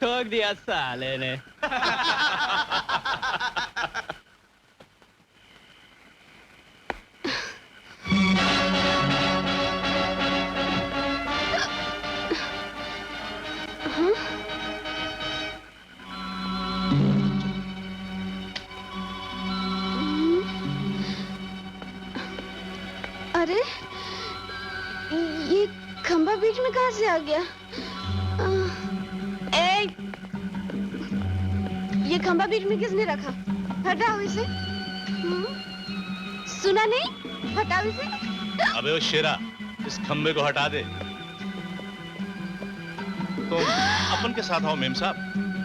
ठोक दिया साले ने। अरे ये खंबा बीच में कहां से आ गया? ये खंबा बीच में किसने रखा? हटाओ इसे। सुना नहीं? हटाओ इसे। अबे ओ शेरा, इस खंबे को हटा दे। तुम अपन के साथ आओ मेम साहब,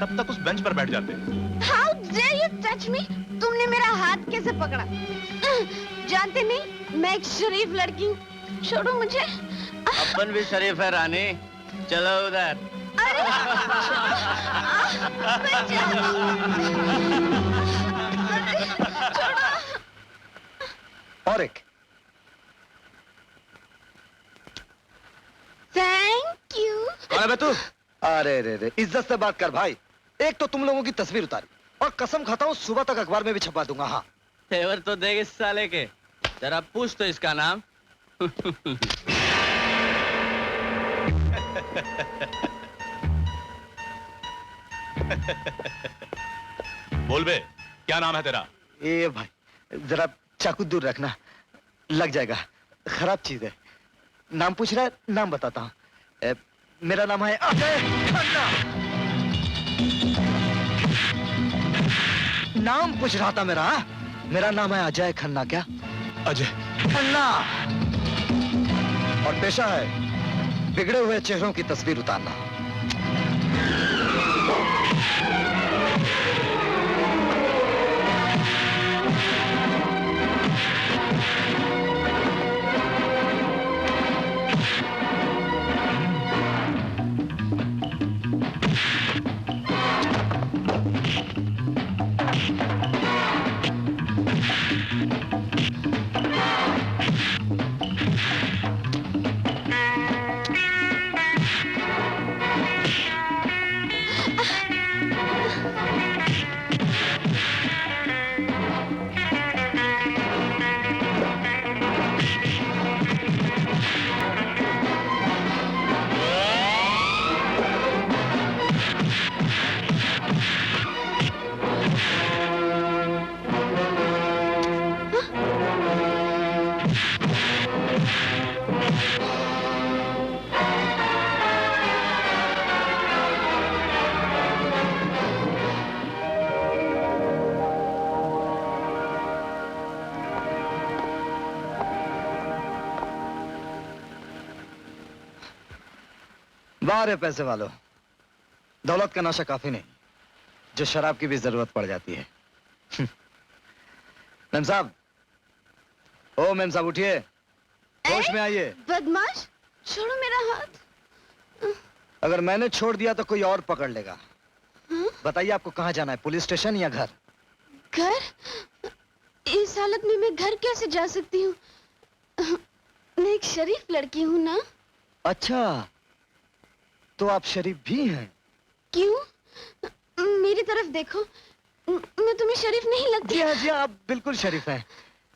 तब तक उस बेंच पर बैठ जाते। How dare you touch me? तुमने मेरा हाथ कैसे पकड़ा? जानते नहीं मैं एक शरीफ लड़की हूँ। छोड़ो मुझे। अपन भी शरीफ है रानी, चलो उधर। अरे छोड़ो। और एक। Thank you. कौन है बे तू? अरे रे रे, इज्जत से बात कर भाई। एक तो तुम लोगों की तस्वीर उतारी और कसम खाता हूँ सुबह तक अखबार में भी छपवा दूंगा। हाँ तेवर तो देख इस साले के, जरा पूछ तो इसका नाम। बोल बे, क्या नाम है तेरा? ए भाई जरा चाकू दूर रखना, लग जाएगा, खराब चीज है। नाम पूछ रहा है, नाम बताता हूँ। मेरा नाम है अजय खन्ना। नाम पूछ रहा था मेरा? मेरा नाम है अजय खन्ना। क्या? अजय खन्ना। और पेशा है बिगड़े हुए चेहरों की तस्वीर उतारना। बाहर पैसे वालों, दौलत का नशा काफी नहीं, जो शराब की भी जरूरत पड़ जाती है। मेम साहब, ओ मेम साहब उठिए, होश में आइए। बदमाश, छोड़ो मेरा हाथ। अगर मैंने छोड़ दिया तो कोई और पकड़ लेगा। बताइए आपको कहाँ जाना है, पुलिस स्टेशन या घर? घर? इस हालत में मैं घर कैसे जा सकती हूँ? मैं एक शरीफ लड़की हूँ ना। अच्छा, तो आप शरीफ भी हैं? क्यों? मेरी तरफ देखो, मैं तुम्हें शरीफ नहीं लगती? जी हाँ, आप बिल्कुल शरीफ हैं,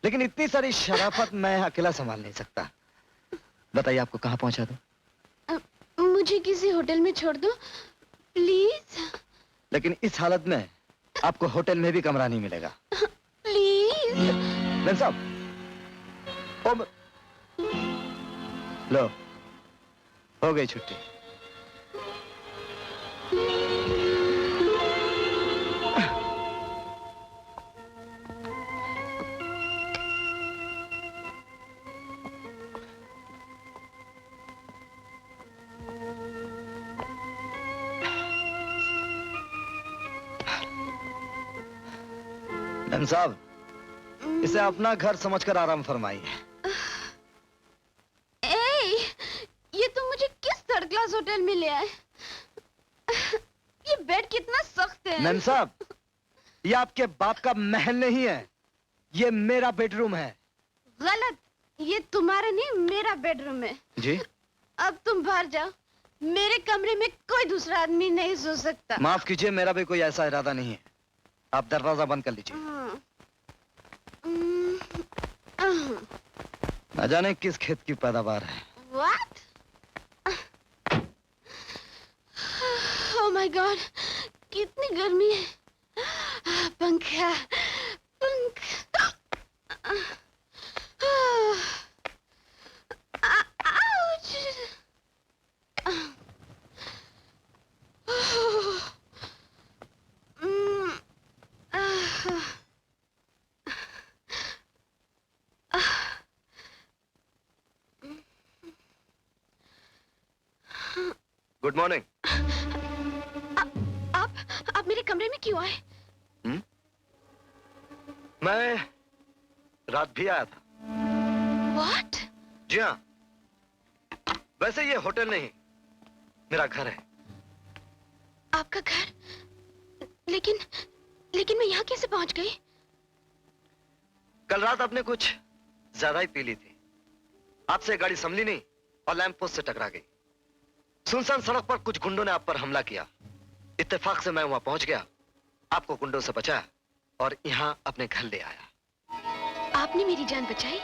लेकिन इतनी सारी शराफत मैं अकेला संभाल नहीं सकता। बताइए आपको कहाँ पहुंचा दूं? मुझे किसी होटल में छोड़ दो प्लीज। लेकिन इस हालत में आपको होटल में भी कमरा नहीं मिलेगा। प्लीज। मेम साहब, लो, हो गई छुट्टी। साहब, इसे अपना घर समझकर आराम फरमाइए। ये तुम मुझे किस थर्ड क्लास होटल में ले आए? ये बेड कितना सख्त है। मैम साहब, ये आपके बाप का महल नहीं है, ये मेरा बेडरूम है। गलत, ये तुम्हारा नहीं मेरा बेडरूम है। जी? अब तुम बाहर जाओ, मेरे कमरे में कोई दूसरा आदमी नहीं सो सकता। माफ कीजिए, मेरा भी कोई ऐसा इरादा नहीं है। आप दरवाजा बंद कर लीजिए। न जाने किस खेत की पैदावार है। What? Oh my God! कितनी गर्मी है। पंखा, पंखा। Ouch! Good morning. आप मेरे कमरे में क्यों आए? मैं रात भी आया था। What? जी हाँ, वैसे ये होटल नहीं, मेरा घर है। आपका घर? लेकिन लेकिन मैं यहाँ कैसे पहुंच गई? कल रात आपने कुछ ज्यादा ही पी ली थी। आपसे गाड़ी संभली नहीं और लैंप पोस्ट से टकरा गई। सुनसान सड़क पर कुछ गुंडों ने आप पर हमला किया। इत्तेफाक से मैं वहां पहुंच गया, आपको गुंडों से बचाया और यहाँ अपने घर ले आया। आपने मेरी जान बचाई?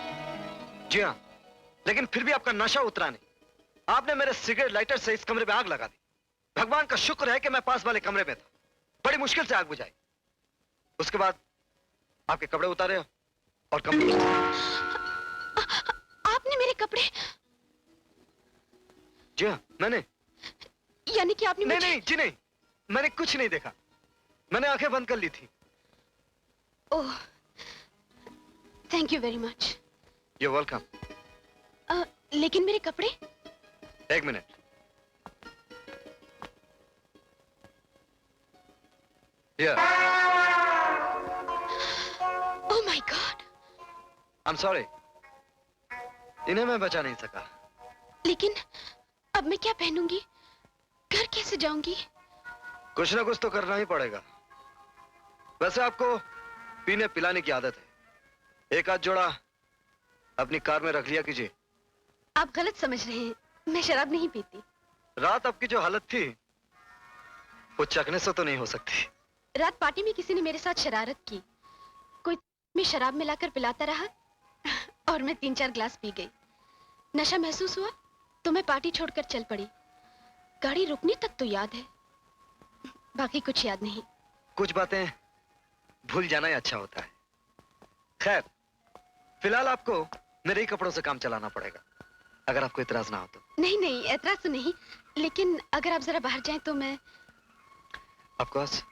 जी हाँ, लेकिन फिर भी आपका नशा उतरा नहीं। आपने मेरे सिगरेट लाइटर से इस कमरे में आग लगा दी। भगवान का शुक्र है कि मैं पास वाले कमरे में था। बड़ी मुश्किल से आग बुझाई। उसके बाद आपके कपड़े उतारे और कमरे आपने मेरे कपड़े? जी हाँ, मैंने। यानी कि आपने नहीं मुझे... नहीं जी नहीं, मैंने कुछ नहीं देखा। मैंने आंखें बंद कर ली थी। Oh, thank you very much. You're welcome। लेकिन मेरे कपड़े? एक minute. Here। Oh my God! I'm sorry। इन्हें मैं बचा नहीं सका। लेकिन अब मैं क्या पहनूंगी? घर कैसे जाऊंगी? कुछ ना कुछ तो करना ही पड़ेगा। वैसे आपको पीने पिलाने की आदत है। एक आध जोड़ा अपनी कार में रख लिया कीजिए। आप गलत समझ रहे हैं, मैं शराब नहीं पीती। रात आपकी जो हालत थी वो चखने से तो नहीं हो सकती। रात पार्टी में किसी ने मेरे साथ शरारत की। कोई में शराब मिलाकर पिलाता रहा और मैं 3-4 ग्लास पी गई। नशा महसूस हुआ तो मैं पार्टी छोड़कर चल पड़ी। गाड़ी रुकने तक तो याद है, बाकी कुछ याद नहीं। कुछ बातें भूल जाना ही अच्छा होता है। खैर, फिलहाल आपको मेरे ही कपड़ों से काम चलाना पड़ेगा, अगर आपको इतराज ना हो तो। नहीं नहीं, एतराज तो नहीं, लेकिन अगर आप जरा बाहर जाएं तो मैं... आपको आज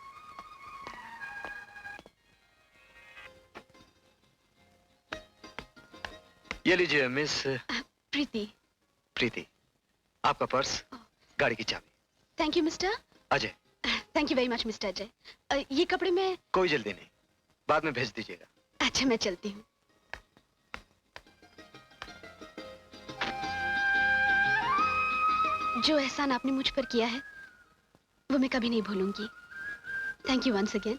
ये लीजिए मिस प्रीति। प्रीति, आपका पर्स, गाड़ी की चाबी। Thank you mister Ajay. Thank you very much mister Ajay. ये कपड़े मैं... कोई जल्दी नहीं, बाद में भेज दीजिएगा। अच्छा, मैं चलती हूँ। जो एहसान आपने मुझ पर किया है वो मैं कभी नहीं भूलूंगी। Thank you once again.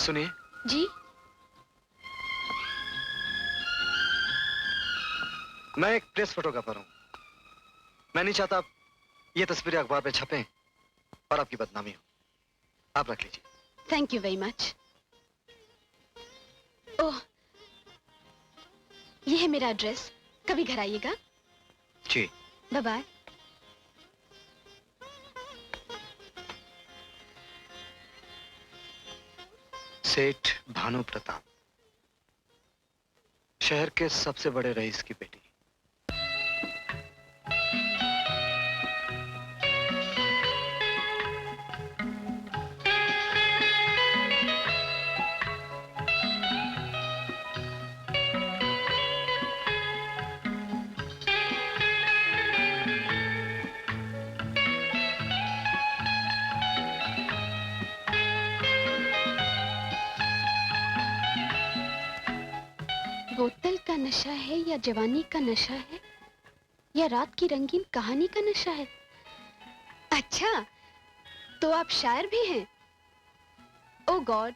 सुनिए। जी? मैं एक प्रेस फोटोग्राफर हूँ। मैं नहीं चाहता ये तस्वीरें अखबार पे छपें और आपकी बदनामी हो। आप रख लीजिए। Thank you very much. Oh, ये है मेरा एड्रेस, कभी घर आइएगा। जी। Bye bye. सेठ भानु प्रताप, शहर के सबसे बड़े रईस की बेटी। बोतल का नशा है या जवानी का नशा है या रात की रंगीन कहानी का नशा है? अच्छा, तो आप शायर भी हैं? ओ गॉड,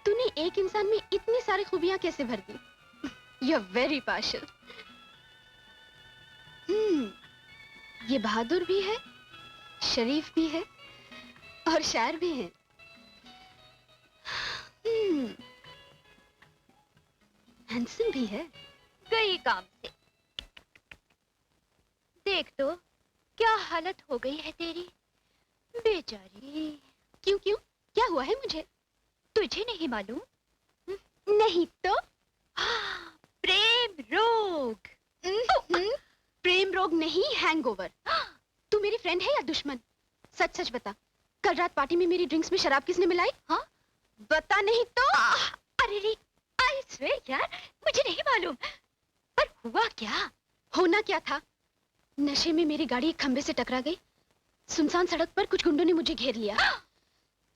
तूने एक इंसान में इतनी सारी खूबियां कैसे भर दी? You are very partial. ये बहादुर भी है, शरीफ भी है और शायर भी है। हैंडसम भी है। गई काम से। देख तो क्या हालत हो गई है तेरी, बेचारी। क्यों क्यों, क्या हुआ है मुझे? तुझे नहीं मालूम? नहीं तो? प्रेम रोग। प्रेम रोग नहीं, हैंगओवर। तू मेरी फ्रेंड है या दुश्मन? सच सच बता, कल रात पार्टी में मेरी ड्रिंक्स में शराब किसने मिलाई? हाँ, बता नहीं तो। अरे रे, आई स्वेयर यार, मुझे नहीं मालूम। पर हुआ क्या? होना क्या था? नशे में मेरी गाड़ी एक खंबे से टकरा गई। सुनसान सड़क पर कुछ गुंडों ने मुझे घेर लिया।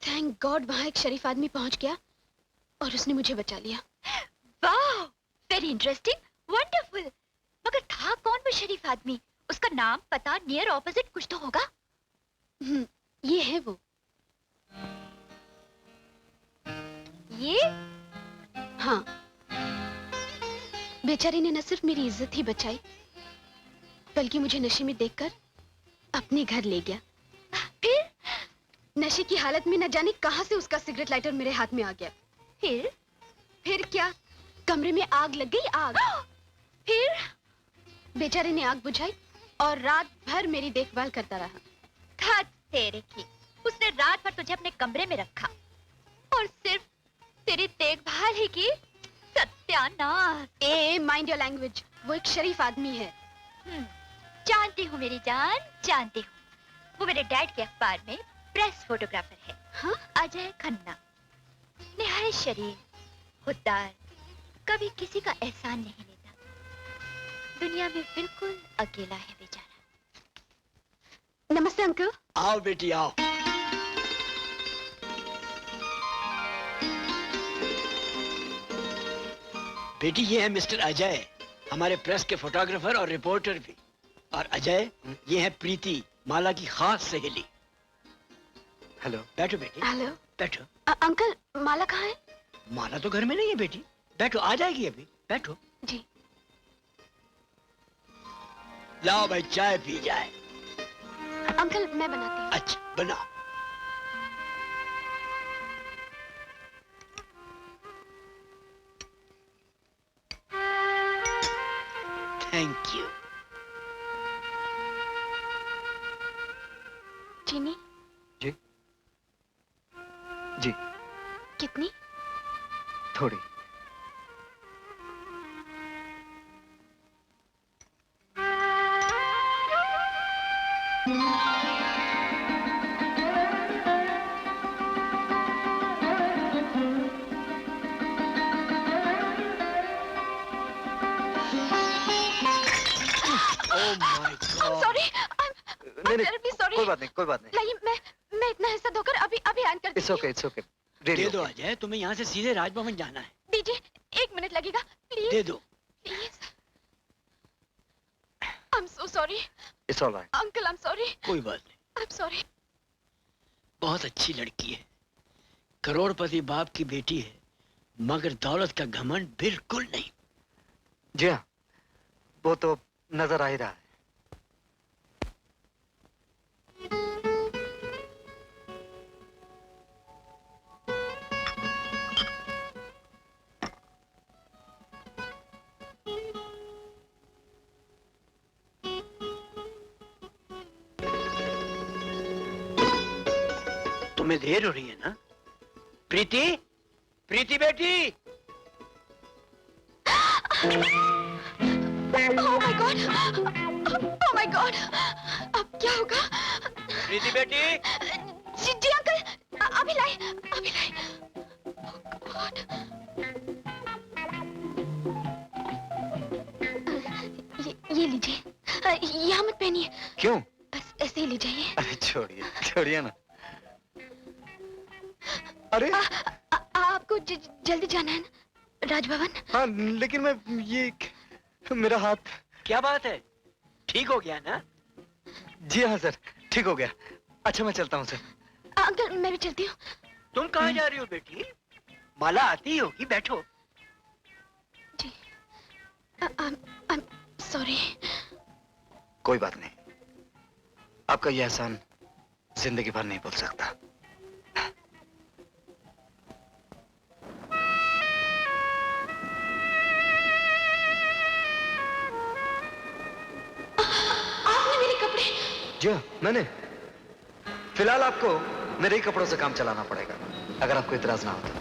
थैंक गॉड वहां एक शरीफ आदमी पहुंच गया और उसने मुझे बचा लिया। वाह, वेरी इंटरेस्टिंग, वंडरफुल। मगर था कौन वो शरीफ आदमी? उसका नाम, पता, नियर ऑपोजिट कुछ तो होगा। ये है वो। ये? हाँ, बेचारी ने न सिर्फ मेरी इज्जत ही बचाई, बल्कि मुझे नशे में देखकर अपने घर ले गया। फिर? नशे की हालत में न जाने कहां से उसका सिगरेट लाइटर मेरे हाथ में आ गया। फिर क्या, कमरे में आग लग गई, आग। फिर बेचारे ने आग बुझाई और रात भर मेरी देखभाल करता रहा। था तेरे की, उसने रात भर तुझे अपने कमरे में रखा और सिर्फ तेरी देखभाल ही की। सत्यानाश। ए, माइंड योर लैंग्वेज। वो एक शरीफ आदमी है। जानती हूँ मेरी जान, जानती हूँ। वो मेरे डैड के अखबार में प्रेस फोटोग्राफर है। हाँ? अजय खन्ना। निहायत शरीफ, खुददार, कभी किसी का एहसान नहीं लेता। दुनिया में बिल्कुल अकेला है बेचारा। नमस्ते अंकल। आओ बेटी आओ। बेटी ये है मिस्टर अजय, हमारे प्रेस के फोटोग्राफर और रिपोर्टर भी। और अजय, ये है प्रीति, माला की खास सहेली। हेलो। बैठो बेटी। हेलो। बैठो। अंकल, माला कहाँ है? माला तो घर में नहीं है बेटी। बैठो, आ जाएगी अभी। बैठो। जी। लाओ भाई, चाय पी जाए। अंकल मैं बनाती हूँ। अच्छा, बनाओ। Thank you. चीनी? जी जी। कितनी? थोड़ी। Sorry, sorry. कोई बात नहीं, कोई बात नहीं। लाइए, मैं इतना हिस्सा धोकर अभी अभी आयन कर इट्स ओके, इट्स ओके। दे दो अजय, तुम्हें यहाँ से सीधे राजभवन जाना है। दीजिए, 1 मिनट लगेगा प्लीज। दे दो। Please. I am so sorry. It's alright. Uncle I am sorry. कोई बात नहीं। I am sorry. बहुत अच्छी लड़की है, करोड़पति बाप की बेटी है, मगर दौलत का घमंड बिल्कुल नहीं। जी हाँ, वो तो नजर आ ही रहा है। तुम्हें देर हो रही है ना? प्रीति, प्रीति बेटी। Oh my God, oh my God, अब क्या होगा? प्रीति बेटी। जी जी अंकल, अभी लाए, अभी लाए। ओह गॉड। ये लीजिए, यहाँ मत पहनिए। क्यों? बस ऐसे ही ले जाइए। अरे छोड़िए, छोड़िए ना। अरे आपको जल्दी जाना है ना राजभवन? हाँ, लेकिन मैं ये मेरा हाथ। क्या बात है, ठीक हो गया ना? जी हाँ सर, ठीक हो गया। अच्छा मैं चलता हूँ सर। अंकल मैं भी चलती हूँ। तुम कहाँ जा रही हो बेटी? माला आती ही होगी, बैठो। जी। I'm sorry। कोई बात नहीं, आपका यह एहसान जिंदगी भर नहीं भूल सकता। आपने मेरे कपड़े। जी हाँ, मैंने। फिलहाल आपको मेरे ही कपड़ों से काम चलाना पड़ेगा, अगर आपको इतराज ना हो तो।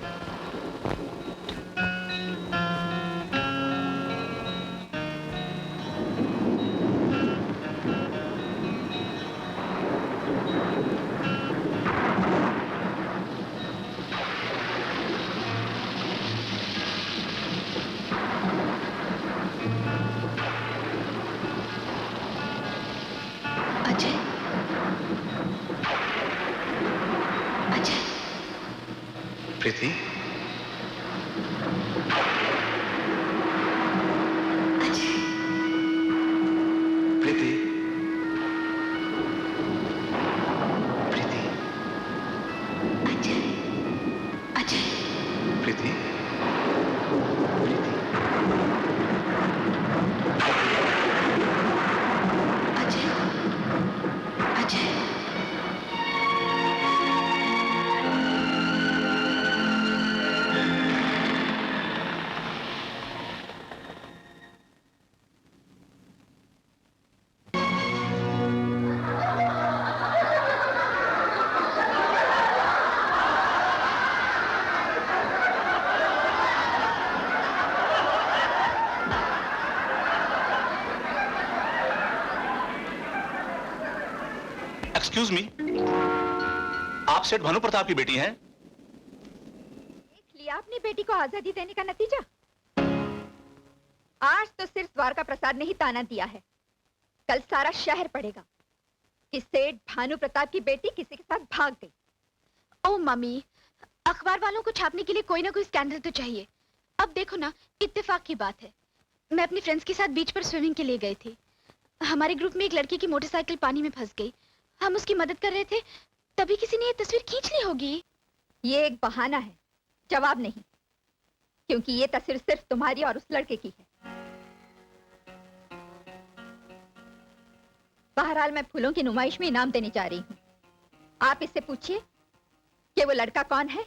अजय, अजय, प्रीति, अजय, प्रीति, प्रीति, अजय, अजय, प्रीति, प्रीति, अजय, अजय। एक्सक्यूज मी, आप सेठ भानु प्रताप की बेटी हैं? देख लिया अपनी बेटी को आजादी देने का नतीजा। आज तो सिर्फ द्वारका प्रसाद ने ही ताना दिया है, कल सारा शहर पड़ेगा कि सेठ भानु प्रताप की बेटी किसी के साथ भाग गई। ओ मम्मी, अखबार वालों को छापने के लिए कोई ना कोई स्कैंडल तो चाहिए। अब देखो ना, इत्तेफाक की बात है, मैं अपनी फ्रेंड्स के साथ बीच पर स्विमिंग के लिए गई थी। हमारे ग्रुप में एक लड़की की मोटरसाइकिल पानी में फंस गई। हम उसकी मदद कर रहे थे, तभी किसी ने ये तस्वीर खींच ली होगी। ये एक बहाना है, जवाब नहीं, क्योंकि ये तस्वीर सिर्फ तुम्हारी और उस लड़के की है। बहरहाल मैं फूलों की नुमाइश में इनाम देने जा रही हूँ। आप इससे पूछिए कि वो लड़का कौन है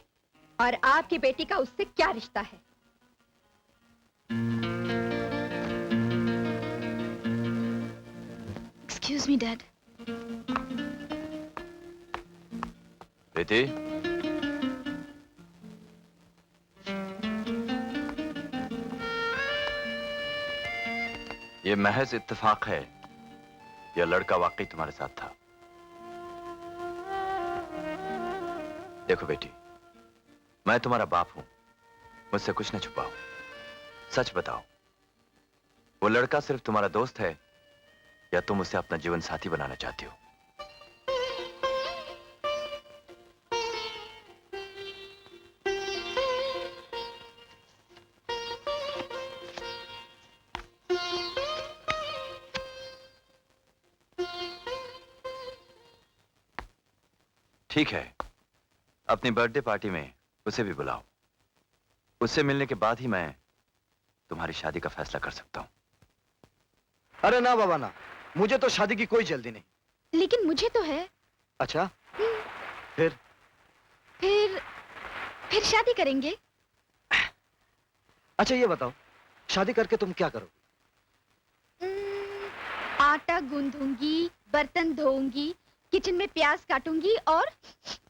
और आपकी बेटी का उससे क्या रिश्ता है। Excuse me dad. प्रीति, ये महज इत्तेफाक है, यह लड़का वाकई तुम्हारे साथ था। देखो बेटी, मैं तुम्हारा बाप हूं, मुझसे कुछ न छुपाओ, सच बताओ, वो लड़का सिर्फ तुम्हारा दोस्त है या तुम उसे अपना जीवन साथी बनाना चाहती हो? ठीक है, अपनी बर्थडे पार्टी में उसे भी बुलाओ। उससे मिलने के बाद ही मैं तुम्हारी शादी का फैसला कर सकता हूं। अरे ना बाबा ना, मुझे तो शादी की कोई जल्दी नहीं। लेकिन मुझे तो है। अच्छा, फिर फिर शादी करेंगे। अच्छा ये बताओ, शादी करके तुम क्या करोगे? आटा गूंदूंगी, बर्तन धोऊंगी, किचन में प्याज काटूंगी और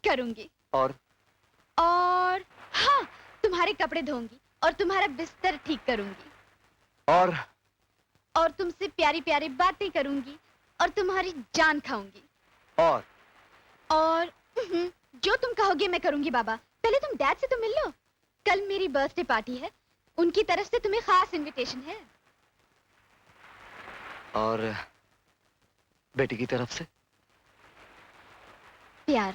करूंगी। और हाँ, तुम्हारे कपड़े धोऊंगी और तुम्हारा बिस्तर ठीक करूंगी। और तुमसे प्यारी प्यारी बातें करूंगी और तुम्हारी जान खाऊंगी। और जो तुम कहोगे मैं करूंगी। बाबा, पहले तुम डैड से तो मिल लो। कल मेरी बर्थडे पार्टी है, उनकी तरफ से तुम्हें खास इनविटेशन है। और बेटी की तरफ से प्यार।